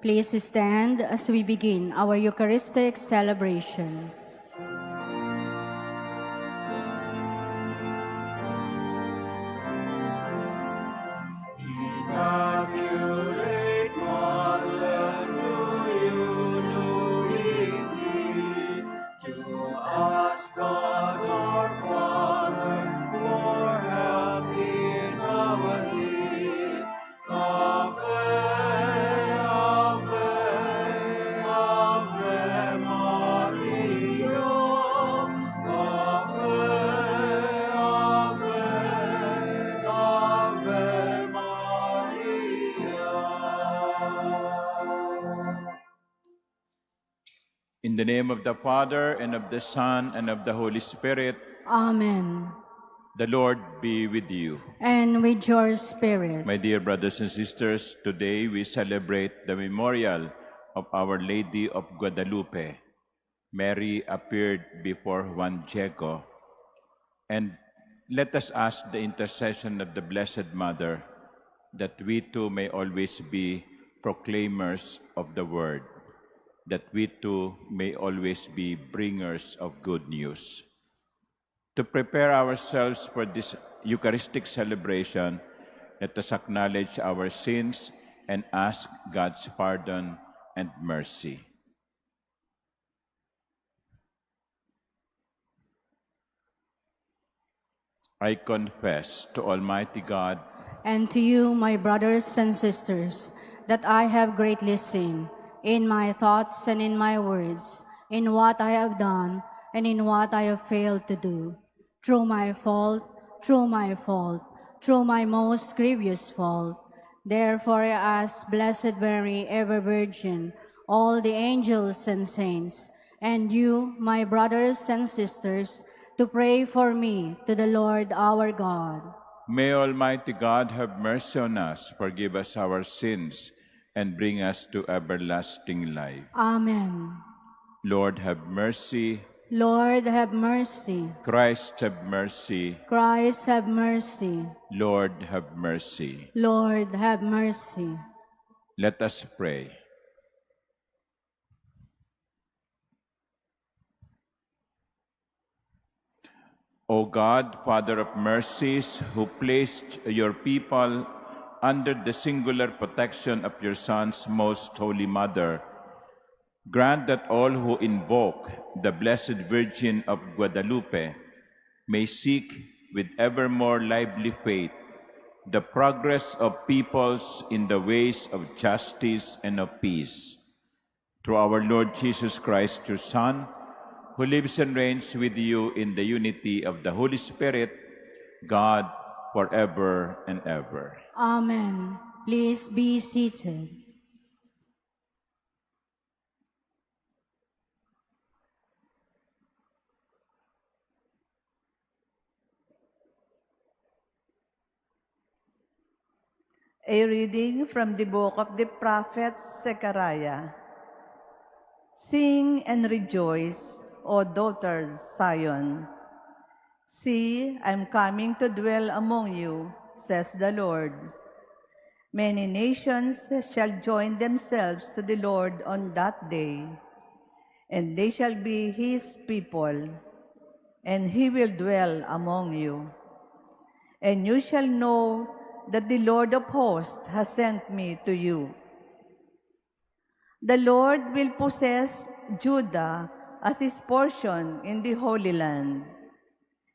Please stand as we begin our Eucharistic celebration. Immaculate Mother, to you do we plead, to ask God our Father for help in our need. Ave, Ave, Ave Maria. Ave, Ave, Ave Maria. In the name of the Father, and of the Son, and of the Holy Spirit, Amen. the Lord be with you. And with your spirit. My dear brothers and sisters, today we celebrate the memorial of Our Lady of Guadalupe. Mary appeared before Juan Diego, and let us ask the intercession of the Blessed Mother that we too may always be proclaimers of the Word, that we too may always be bringers of good news. To prepare ourselves for this Eucharistic celebration, let us acknowledge our sins and ask God's pardon and mercy. I confess to Almighty God And to you, my brothers and sisters, that I have greatly sinned in my thoughts and in my words, in what I have done and in what I have failed to do. Through my fault, through my fault, through my most grievous fault. Therefore I ask Blessed Mary, ever Virgin, all the angels and saints, and you, my brothers and sisters, to pray for me to the Lord our God. May Almighty God have mercy on us, forgive us our sins, and bring us to everlasting life. Amen. Lord, have mercy. Lord, have mercy. Christ, have mercy. Christ, have mercy. Lord, have mercy. Lord, have mercy. Let us pray. O God, Father of mercies, who placed your people under the singular protection of your Son's most holy mother, grant that all who invoke the Blessed Virgin of Guadalupe may seek with ever more lively faith the progress of peoples in the ways of justice and of peace. Through our Lord Jesus Christ, your Son, who lives and reigns with you in the unity of the Holy Spirit, God, forever and ever. Amen. Please be seated. A reading from the book of the prophet Zechariah. Sing and rejoice, O daughters Zion. See, I am coming to dwell among you, says the Lord. Many nations shall join themselves to the Lord on that day, and they shall be his people, and he will dwell among you. And you shall know that the Lord of hosts has sent me to you. The Lord will possess Judah as his portion in the Holy Land,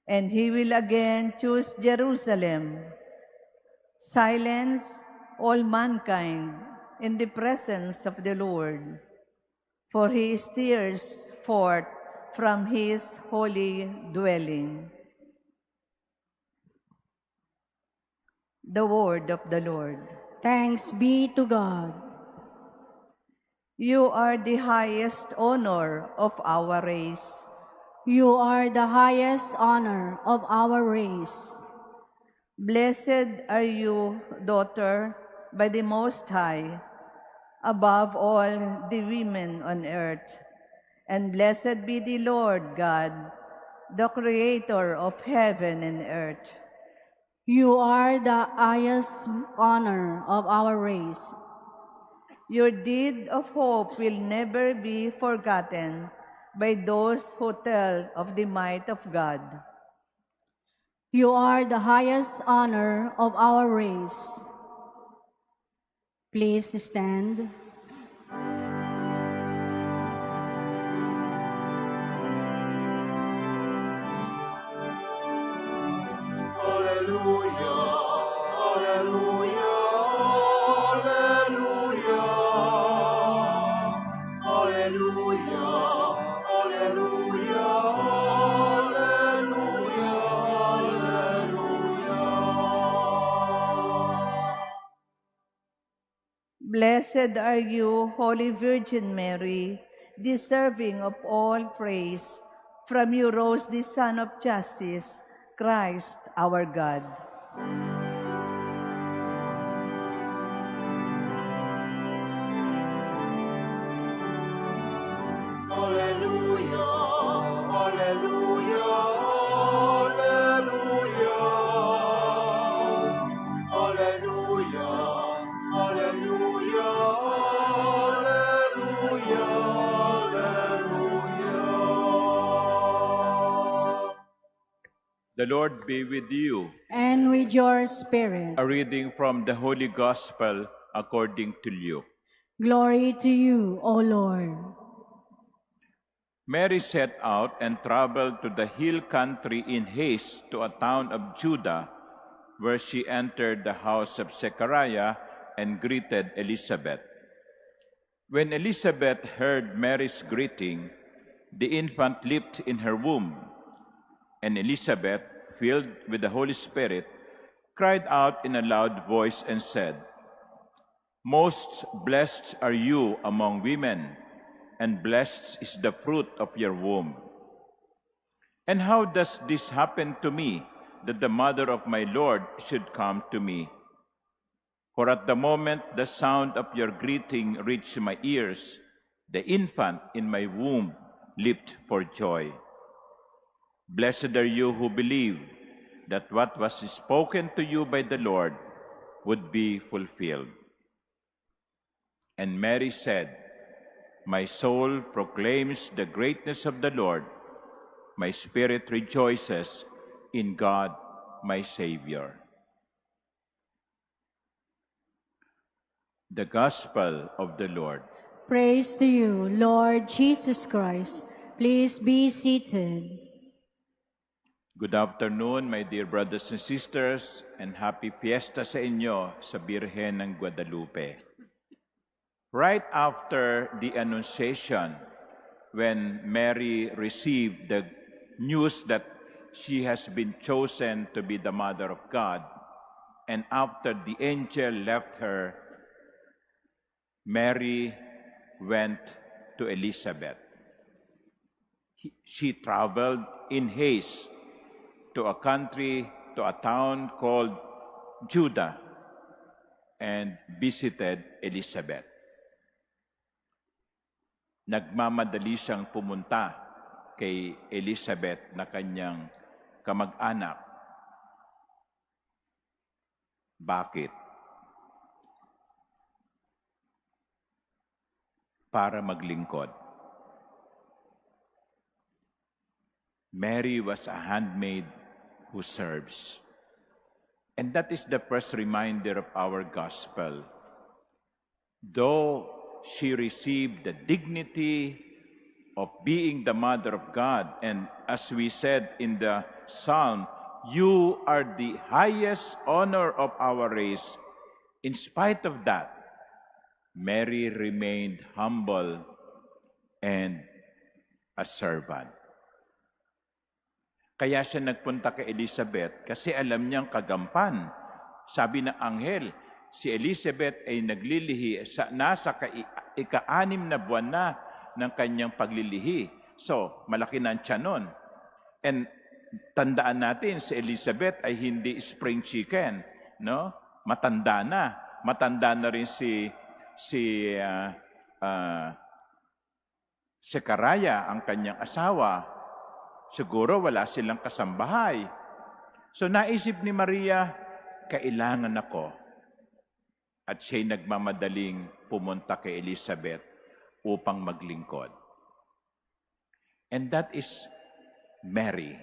and he will again choose Jerusalem. Silence all mankind in the presence of the Lord, for he steers forth from his holy dwelling. The word of the Lord. Thanks be to God. You are the highest honor of our race. You are the highest honor of our race. Blessed are you, daughter, by the Most High, above all the women on earth. And blessed be the Lord God, the Creator of heaven and earth. You are the highest honor of our race. Your deed of hope will never be forgotten by those who tell of the might of God. You are the highest honor of our race. Please stand. Alleluia, alleluia, alleluia. Alleluia, alleluia, alleluia, alleluia. Blessed are you, Holy Virgin Mary, deserving of all praise. From you rose the Son of Justice, Christ our God. Alleluia, alleluia, alleluia. Alleluia, alleluia, alleluia, alleluia. The Lord be with you. And with your spirit. A reading from the Holy Gospel according to Luke. Glory to you, O Lord. Mary set out and traveled to the hill country in haste to a town of Judah, where she entered the house of Zechariah and greeted Elizabeth. When Elizabeth heard Mary's greeting, the infant leaped in her womb, and Elizabeth, filled with the Holy Spirit, cried out in a loud voice and said, "Most blessed are you among women, and blessed is the fruit of your womb. And how does this happen to me, that the mother of my Lord should come to me? For at the moment the sound of your greeting reached my ears, the infant in my womb leaped for joy. Blessed are you who believe that what was spoken to you by the Lord would be fulfilled." And Mary said, "My soul proclaims the greatness of the Lord. My spirit rejoices in God, my Savior." The Gospel of the Lord. Praise to you, Lord Jesus Christ. Please be seated. Good afternoon, my dear brothers and sisters, and happy fiesta sa inyo sa Birhen ng Guadalupe. Right after the Annunciation, when Mary received the news that she has been chosen to be the Mother of God, and after the angel left her, Mary went to Elizabeth. She traveled in haste to a town called Judah, and visited Elizabeth. Nagmamadali siyang pumunta kay Elizabeth na kanyang kamag-anak. Bakit? Para maglingkod. Mary was a handmaid who serves. And that is the first reminder of our gospel. Though she received the dignity of being the Mother of God, and as we said in the Psalm, "You are the highest honor of our race." In spite of that, Mary remained humble and a servant. Kaya siya nagpunta kay Elizabeth kasi alam niyang kagampan. Sabi ng anghel, si Elizabeth ay naglilihi, nasa ika-6 na buwan na ng kanyang paglilihi. So, malaki na ang tiyan nun. And tandaan natin, si Elizabeth ay hindi spring chicken. No? Matanda na. Matanda na rin si Zechariah, ang kanyang asawa. Siguro wala silang kasambahay. So naisip ni Maria, kailangan ako At siya'y nagmamadaling pumunta kay Elizabeth upang maglingkod. And that is Mary.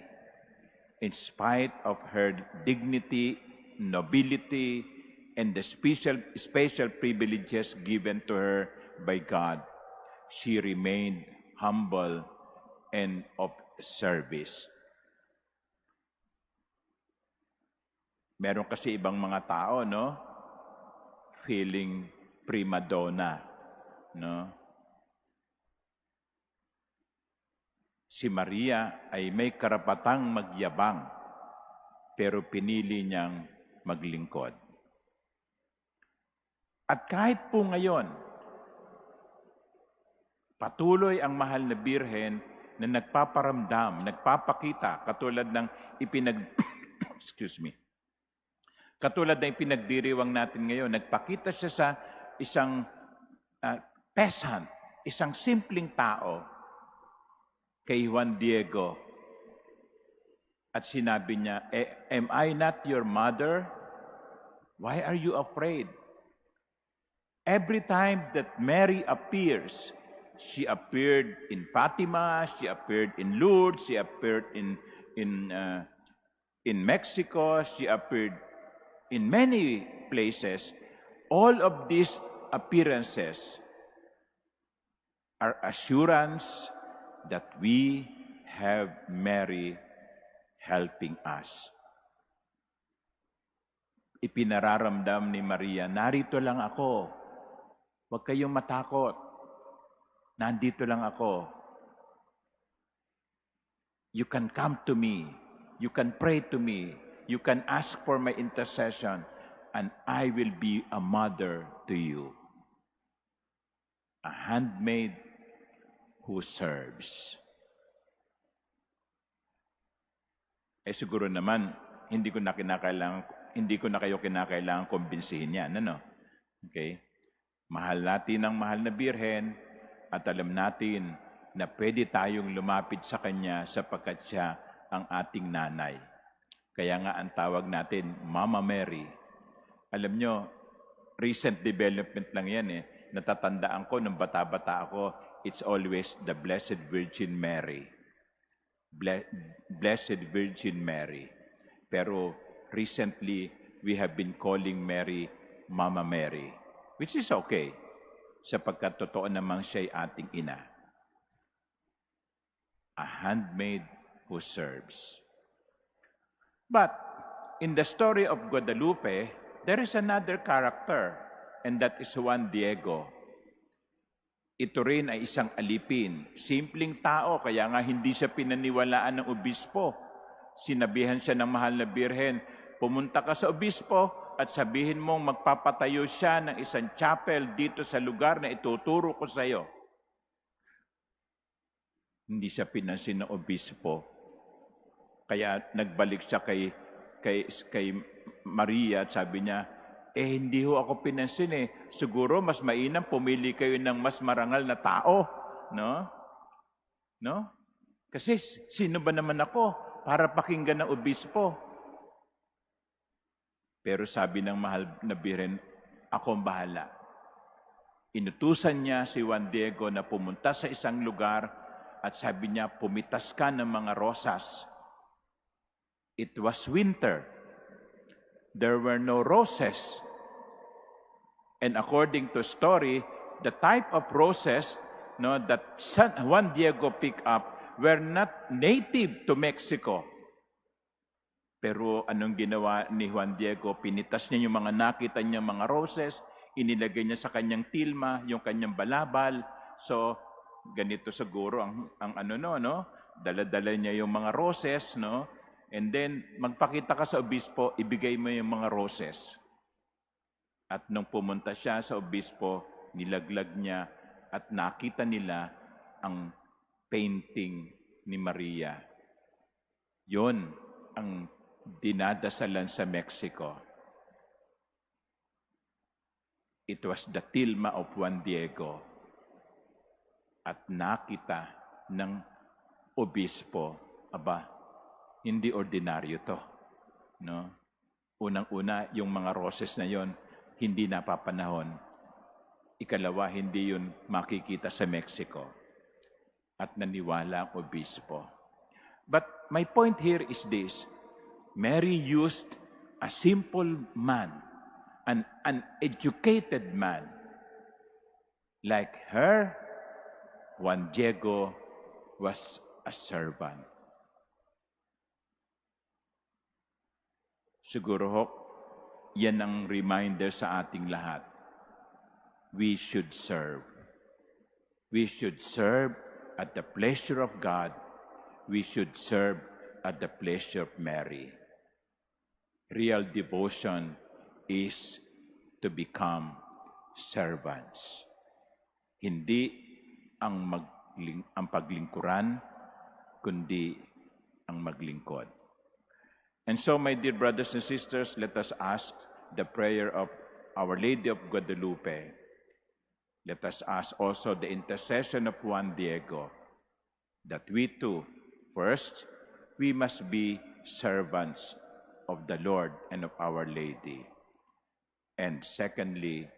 In spite of her dignity, nobility, and the special privileges given to her by God, she remained humble and of service. Meron kasi ibang mga tao, no? Feeling prima donna, no? Si Maria ay may karapatang magyabang, pero pinili niyang maglingkod. At kahit po ngayon, patuloy ang mahal na Birhen na nagpaparamdam, nagpapakita, katulad ng katulad ng ipinagdiriwang natin ngayon, nagpakita siya sa isang peasant, isang simpleng tao, kay Juan Diego. At sinabi niya, am I not your mother? Why are you afraid? Every time that Mary appears, she appeared in Fatima, she appeared in Lourdes, she appeared in Mexico, she appeared in many places. All of these appearances are assurance that we have Mary helping us. Ipinararamdam ni Maria, narito lang ako. Huwag kayong matakot. Nandito lang ako. You can come to me. You can pray to me. You can ask for my intercession, and I will be a mother to you. A handmaid who serves. Siguro naman, hindi ko na kayo kinakailangan kumbinsihin yan, ano? Okay? Mahal natin ang mahal na Birhen at alam natin na pwede tayong lumapit sa Kanya sapagkat siya ang ating nanay. Kaya nga ang tawag natin, Mama Mary. Alam nyo, recent development lang yan eh. Natatandaan ko nung bata-bata ako, it's always the Blessed Virgin Mary. Blessed Virgin Mary. Pero recently, we have been calling Mary Mama Mary, which is okay, sapagkat totoo namang siya'y ating ina. A handmaid who serves. But in the story of Guadalupe, there is another character, and that is Juan Diego. Ito rin ay isang alipin, simpleng tao, kaya nga hindi siya pinaniwalaan ng obispo. Sinabihan siya ng mahal na Birhen, pumunta ka sa obispo at sabihin mong magpapatayo siya ng isang chapel dito sa lugar na ituturo ko sa iyo. Hindi siya pinansin ng obispo. Kaya nagbalik siya kay Maria at sabi niya, hindi ho ako pinansin eh. Siguro mas mainam pumili kayo ng mas marangal na tao. No? No? Kasi sino ba naman ako para pakinggan ng obispo? Pero sabi ng mahal na Birhen, ako ang bahala. Inutusan niya si Juan Diego na pumunta sa isang lugar at sabi niya, pumitas ka ng mga rosas. It was winter. There were no roses. And according to story, the type of roses that Juan Diego picked up were not native to Mexico. Pero anong ginawa ni Juan Diego? Pinitas niya yung mga nakita niya mga roses, inilagay niya sa kanyang tilma, yung kanyang balabal. So, ganito siguro ang dala-dala niya yung mga roses, no? And then, magpakita ka sa obispo, ibigay mo yung mga roses. At nung pumunta siya sa obispo, nilaglag niya at nakita nila ang painting ni Maria. Yon ang dinadasalan sa Mexico. It was the tilma of Juan Diego. At nakita ng obispo, hindi ordinaryo to. No? Unang-una, yung mga roses na yon, hindi napapanahon. Ikalawa, hindi yun makikita sa Mexico. At naniwala ang obispo. But my point here is this. Mary used a simple man, an uneducated man. Like her, Juan Diego was a servant. Siguro ho, yan ang reminder sa ating lahat. We should serve. We should serve at the pleasure of God. We should serve at the pleasure of Mary. Real devotion is to become servants. Hindi ang paglingkuran, kundi ang maglingkod. And so, my dear brothers and sisters, let us ask the prayer of Our Lady of Guadalupe. Let us ask also the intercession of Juan Diego, that we too, first, we must be servants of the Lord and of Our Lady. And secondly,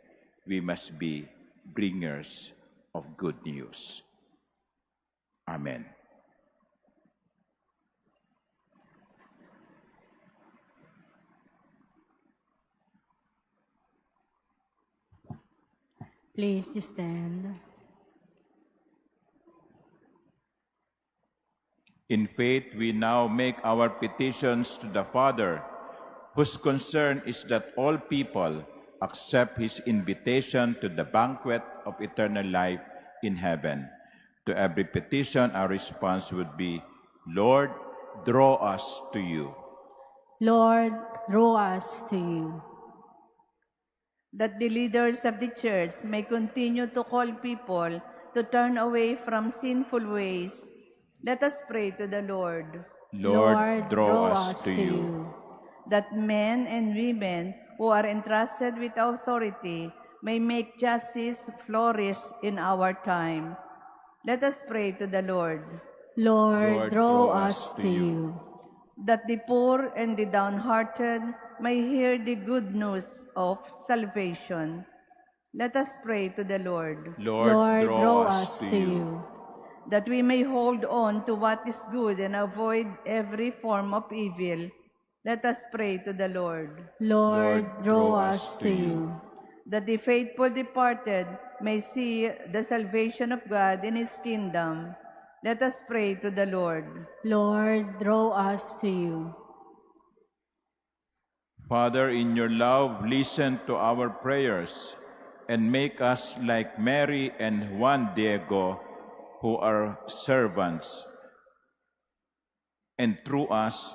we must be bringers of good news. Amen. Please stand. In faith, we now make our petitions to the Father, whose concern is that all people accept His invitation to the banquet of eternal life in heaven. To every petition, our response would be, Lord, draw us to you. Lord, draw us to you. That the leaders of the church may continue to call people to turn away from sinful ways, let us pray to the Lord. Lord, draw us to you. That men and women who are entrusted with authority may make justice flourish in our time. Let us pray to the Lord. Lord, draw us to you. That the poor and the downhearted may hear the good news of salvation. Let us pray to the Lord. Lord, draw us to you. That we may hold on to what is good and avoid every form of evil. Let us pray to the Lord. Lord, draw us to you. That the faithful departed may see the salvation of God in His kingdom. Let us pray to the Lord. Lord, draw us to you. Father, in your love, listen to our prayers and make us like Mary and Juan Diego, who are servants. And through us,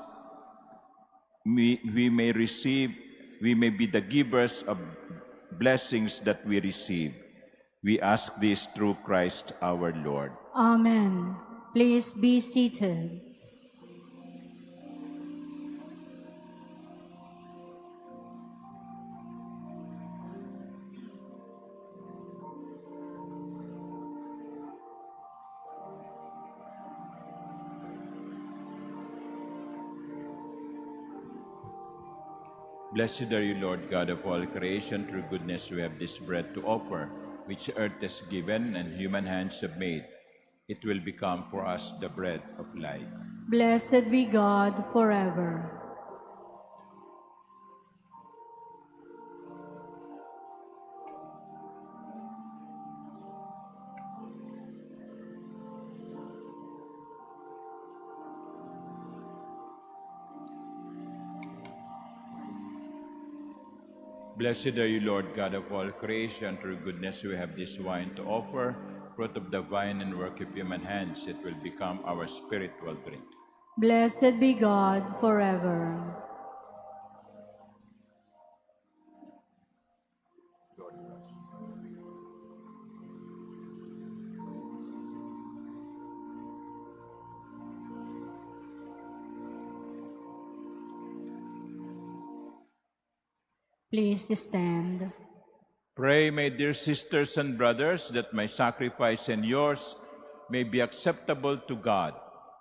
we may be the givers of blessings that we receive. We ask this through Christ our Lord. Amen. Please be seated. Blessed are you, Lord God of all creation. Through goodness we have this bread to offer, which earth has given and human hands have made. It will become for us the bread of life. Blessed be God forever. Blessed are you, Lord God of all creation. Through goodness we have this wine to offer, fruit of the vine and work of human hands. It will become our spiritual drink. Blessed be God forever. Please stand. Pray, my dear sisters and brothers, that my sacrifice and yours may be acceptable to God,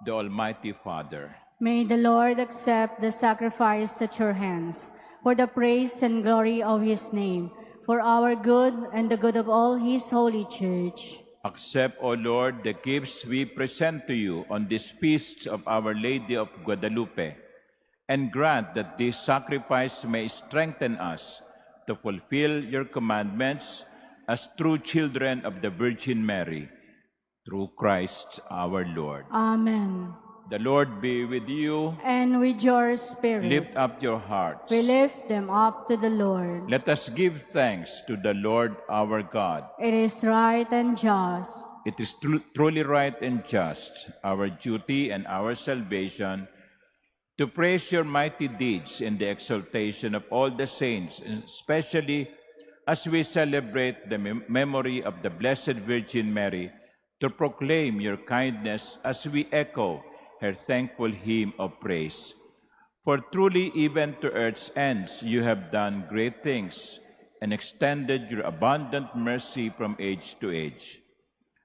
the Almighty Father. May the Lord accept the sacrifice at your hands for the praise and glory of His name, for our good and the good of all His holy church. Accept, O Lord, the gifts we present to you on this feast of Our Lady of Guadalupe, and grant that this sacrifice may strengthen us to fulfill your commandments as true children of the Virgin Mary, through Christ our Lord. Amen. The Lord be with you. And with your spirit, Lift up your hearts. we lift them up to the Lord. Let us give thanks to the Lord our God. It is right and just, It is truly right and just, our duty and our salvation, to praise your mighty deeds in the exaltation of all the saints, especially as we celebrate the memory of the Blessed Virgin Mary, to proclaim your kindness as we echo her thankful hymn of praise. For truly, even to earth's ends, you have done great things and extended your abundant mercy from age to age.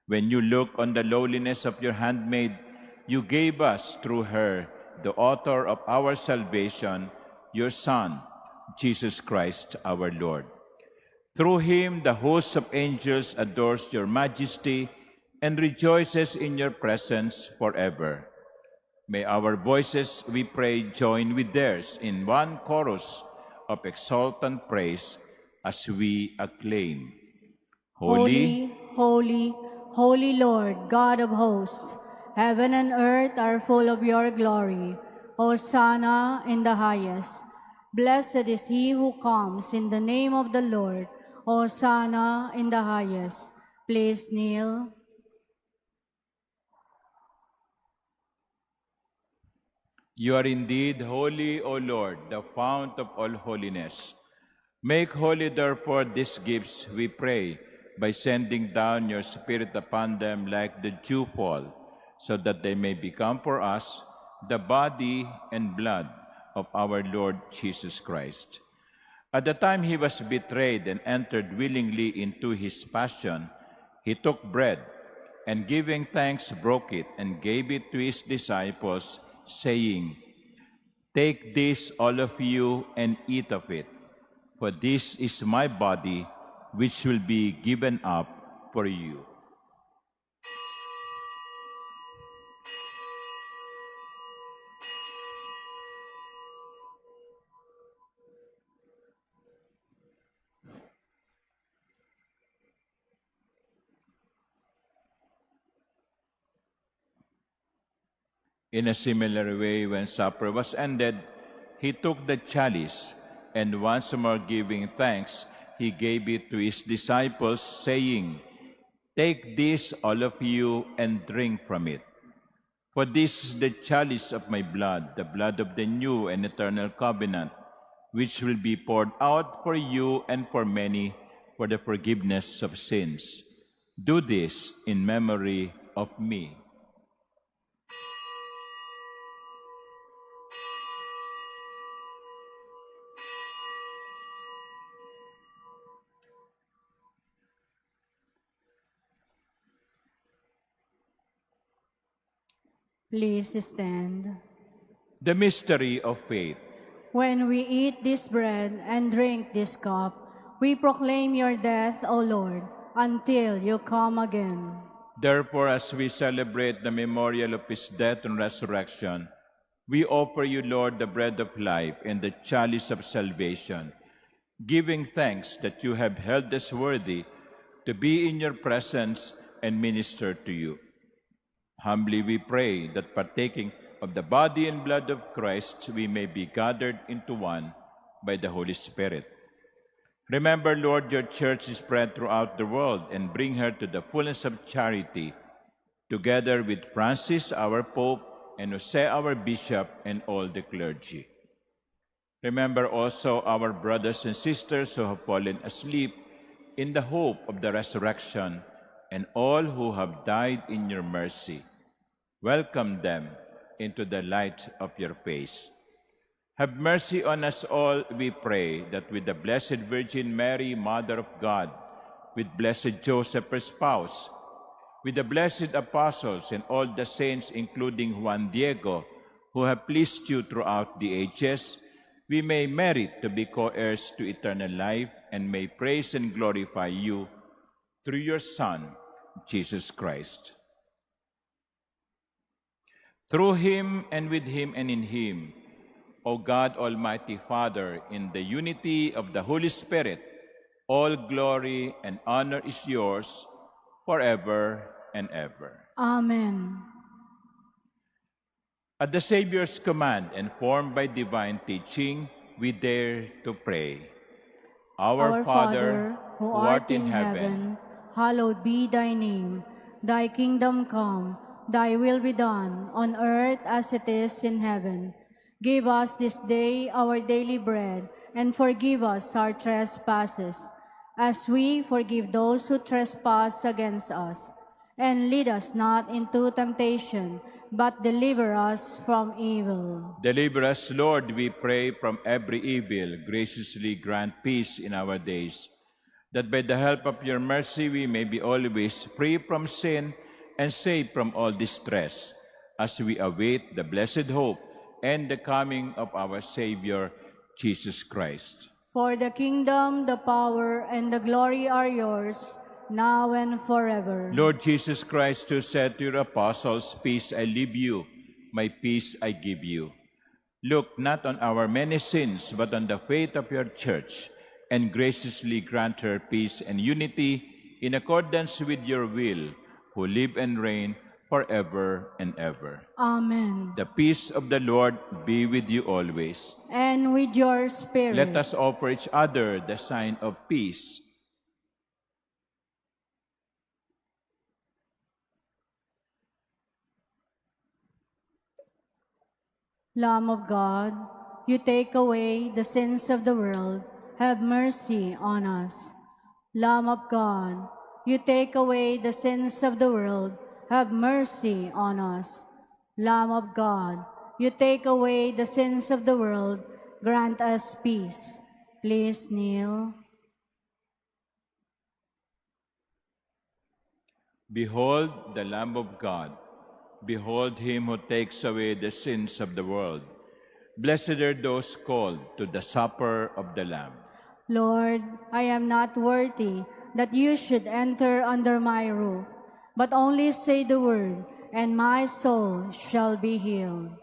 When you look on the lowliness of your handmaid, you gave us through her, the author of our salvation, your Son, Jesus Christ our Lord. Through him, the host of angels adores your majesty and rejoices in your presence forever. May our voices, we pray, join with theirs in one chorus of exultant praise as we acclaim. Holy, holy, holy Lord, God of hosts, heaven and earth are full of your glory. Hosanna in the highest. Blessed is he who comes in the name of the Lord. Hosanna in the highest. Please kneel. You are indeed holy, O Lord, the fount of all holiness. Make holy, therefore, these gifts, we pray, by sending down your Spirit upon them like the dewfall, so that they may become for us the body and blood of our Lord Jesus Christ. At the time he was betrayed and entered willingly into his passion, he took bread, and giving thanks, broke it, and gave it to his disciples, saying, "Take this, all of you, and eat of it, for this is my body, which will be given up for you." In a similar way, when supper was ended, he took the chalice, and once more giving thanks, he gave it to his disciples, saying, "Take this, all of you, and drink from it. For this is the chalice of my blood, the blood of the new and eternal covenant, which will be poured out for you and for many for the forgiveness of sins. Do this in memory of me." Please stand. The mystery of faith. When we eat this bread and drink this cup, we proclaim your death, O Lord, until you come again. Therefore, as we celebrate the memorial of his death and resurrection, we offer you, Lord, the bread of life and the chalice of salvation, giving thanks that you have held us worthy to be in your presence and minister to you. Humbly we pray that partaking of the body and blood of Christ, we may be gathered into one by the Holy Spirit. Remember, Lord, your church is spread throughout the world, and bring her to the fullness of charity, together with Francis, our Pope, and Jose, our Bishop, and all the clergy. Remember also our brothers and sisters who have fallen asleep in the hope of the resurrection, and all who have died in your mercy. Welcome them into the light of your face. Have mercy on us all, we pray, that with the Blessed Virgin Mary, Mother of God, with Blessed Joseph, her spouse, with the blessed apostles and all the saints, including Juan Diego, who have pleased you throughout the ages, we may merit to be co-heirs to eternal life and may praise and glorify you through your Son, Jesus Christ. Through him and with him and in him, O God, Almighty Father, in the unity of the Holy Spirit, all glory and honor is yours forever and ever. Amen. At the Savior's command and formed by divine teaching, we dare to pray. Our Father, who art in heaven, hallowed be thy name. Thy kingdom come, thy will be done, on earth as it is in heaven. Give us this day our daily bread, and forgive us our trespasses, as we forgive those who trespass against us. And lead us not into temptation, but deliver us from evil. Deliver us, Lord, we pray, from every evil. Graciously grant peace in our days, that by the help of your mercy we may be always free from sin and safe from all distress, as we await the blessed hope and the coming of our Savior, Jesus Christ. For the kingdom, the power, and the glory are yours, now and forever. Lord Jesus Christ, who said to your apostles, "Peace I leave you, my peace I give you." Look not on our many sins, but on the faith of your church, and graciously grant her peace and unity in accordance with your will, who live and reign forever and ever. Amen. The peace of the Lord be with you always. And with your spirit. Let us offer each other the sign of peace. Lamb of God, you take away the sins of the world, have mercy on us. Lamb of God, you take away the sins of the world, have mercy on us. Lamb of God, you take away the sins of the world, grant us peace. Please kneel. Behold the Lamb of God. Behold him who takes away the sins of the world. Blessed are those called to the supper of the Lamb. Lord, I am not worthy that you should enter under my roof, but only say the word, and my soul shall be healed.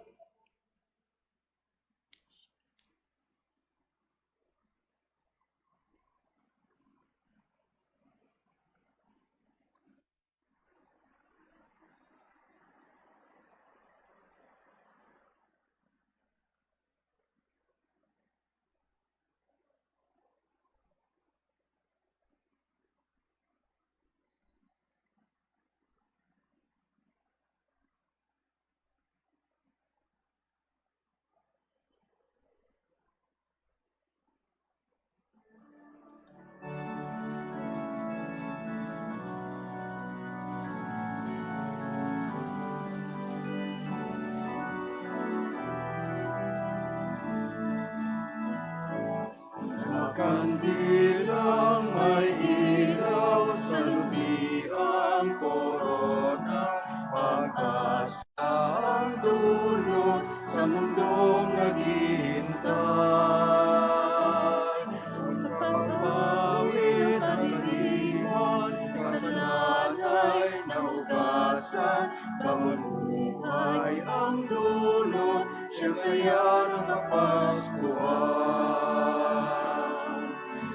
Kandilang may ilaw sa lubiang korona, pag-asa ang dulot sa mundong naghihintay. Sa pagbawi ng kaliliwan, kasalanay na ugasan, bangon buhay ang dulot, siyang saya ng Kapaskuhan.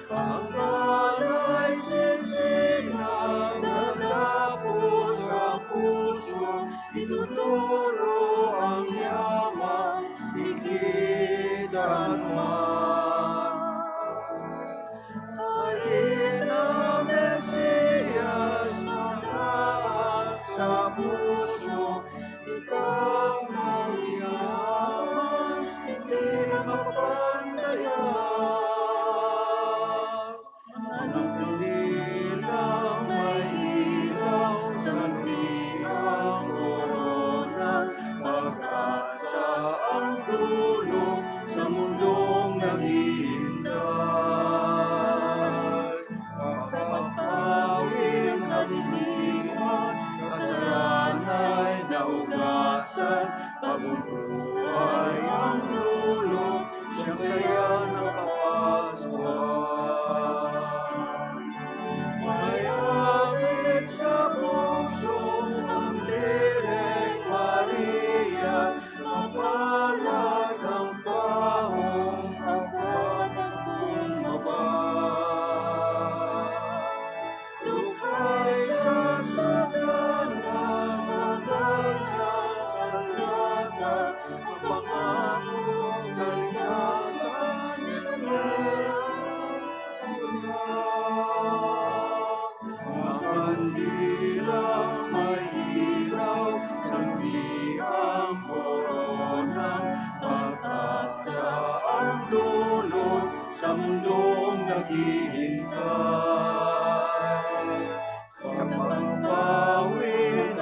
Ang balay sisinag naglapo sa puso, ituturo ang yaman, higit sa anuman. Halina, Mesiyas, magaan sa puso, ikaw ng yaman, hindi na mapandayan. Bagong buhay ang dulot, siyang saya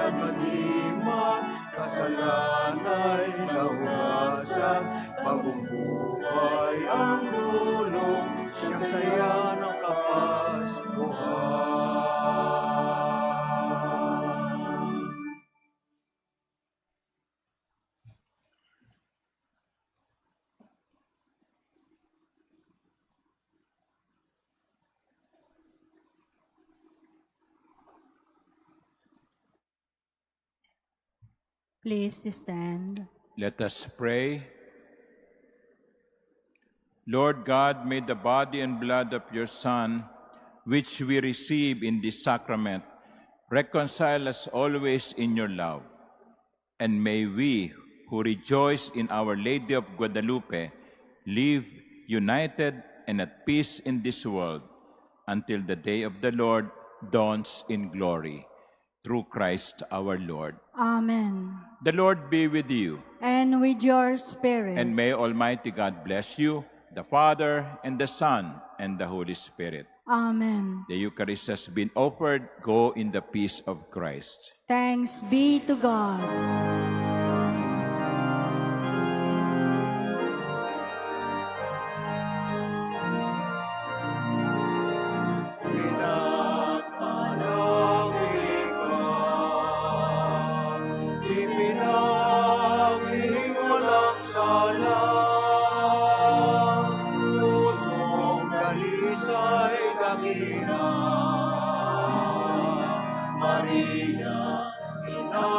naganiman, kasalanay nahugasan, bagong buhay ang dulong, siyang saya ng kapaskuhan. Please stand. Let us pray. Lord God, may the body and blood of your Son, which we receive in this sacrament, reconcile us always in your love. And may we, who rejoice in Our Lady of Guadalupe, live united and at peace in this world until the day of the Lord dawns in glory. Through Christ our Lord. Amen. The Lord be with you. And with your spirit. And may Almighty God bless you, the Father, and the Son, and the Holy Spirit. Amen. The Eucharist has been offered. Go in the peace of Christ. Thanks be to God. Pinagpanagiling ka, ipinaglihim walang sala, pusong dalisay dakina. Maria, Ina